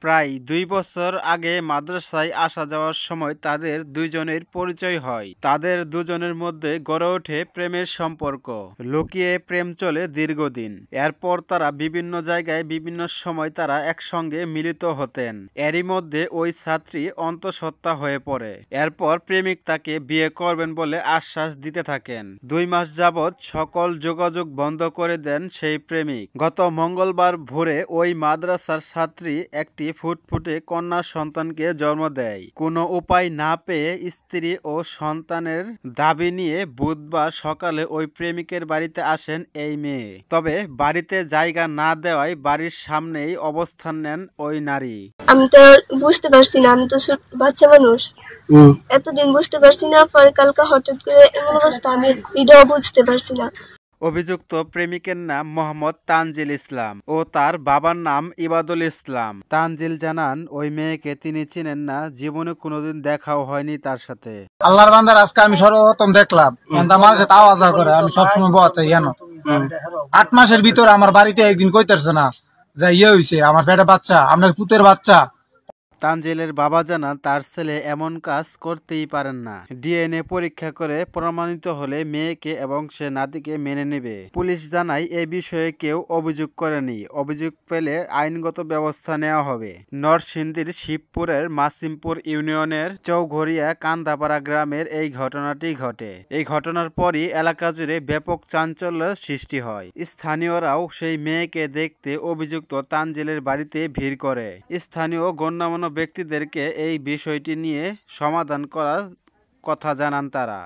প্রায় ২ বছর আগে মাদ্রাসায় আসা যাওয়ার সময় তাদের দুজনের পরিচয় হয়। তাদের দুজনের মধ্যে গড়ে ওঠে প্রেমের সম্পর্ক। লুকিয়ে প্রেম চলে দীর্ঘদিন। এরপর তারা বিভিন্ন জায়গায় বিভিন্ন সময় তারা একসঙ্গে মিলিত হতেন। এরই মধ্যে ওই ছাত্রী অন্তঃসত্ত্বা হয়ে পড়ে। এরপর প্রেমিক তাকে বিয়ে করবেন বলে আশ্বাস দিতে থাকেন। ২ মাস যাবৎ সকল যোগাযোগ বন্ধ করে দেন সেই প্রেমিক। গত মঙ্গলবার ভোরে ওই মাদ্রাসার ছাত্রী একটি ফুটফুটে কন্যা সন্তানকে জন্ম দেয়। কোনো উপায় না পেয়ে স্ত্রী ও সন্তানের দাবি নিয়ে বুধবার সকালে ওই প্রেমিকের বাড়িতে আসেন এই মেয়ে। তবে বাড়িতে জায়গা না দেওয়ায় বাড়ির সামনেই অবস্থান নেন ওই নারী। আমি তো বুঝতে পারছি না, আমি তো বাচ্চা মানুষ, এতদিন বুঝতে পারছি না। পরে কালকে হঠাৎ করে এমন অবস্থা, আমি এটাও বুঝতে পারছি না। অভিযুক্ত প্রেমিকের নাম মোহাম্মদ তানজিল ইসলাম ও তার বাবার নাম ইবাদুল ইসলাম। তানজিল জানান ওই মেয়েকে তিনি চিনেন না, জীবনে কোনোদিন দেখাও হয়নি তার সাথে। আল্লাহর বান্দার আজকে আমি সর্বপ্রথম দেখলাম, মানুষের আওয়াজ করে আমি সবসময় বলতে 8 মাসের ভিতরে আমার বাড়িতে একদিন কইতেছে না যে ইয়ে হয়েছে, আমার পেটে বাচ্চা, আপনার পুতের বাচ্চা। তানজিলের বাবা জানান তার ছেলে এমন কাজ করতেই পারেন না। ডিএনএ পরীক্ষা করে প্রমাণিত হলে মেয়েকে এবং সে নাতিকে মেনে নেবে। পুলিশ জানায় এই বিষয়ে কেউ অভিযোগ করেনি। অভিযোগ পেলে আইনগত ব্যবস্থা নেওয়া হবে। নরসিংদীর শিবপুরের মাসিমপুর ইউনিয়নের চৌঘরিয়া কান্দাপাড়া গ্রামের এই ঘটনাটি ঘটে। এই ঘটনার পরই এলাকা জুড়ে ব্যাপক চাঞ্চল্যের সৃষ্টি হয়। স্থানীয়রাও সেই মেয়েকে দেখতে অভিযুক্ত তানজিলের বাড়িতে ভিড় করে। স্থানীয় গণ্যমান্য ব্যক্তিদেরকে এই বিষয়টি নিয়ে সমাধান করার কথা জানান তারা।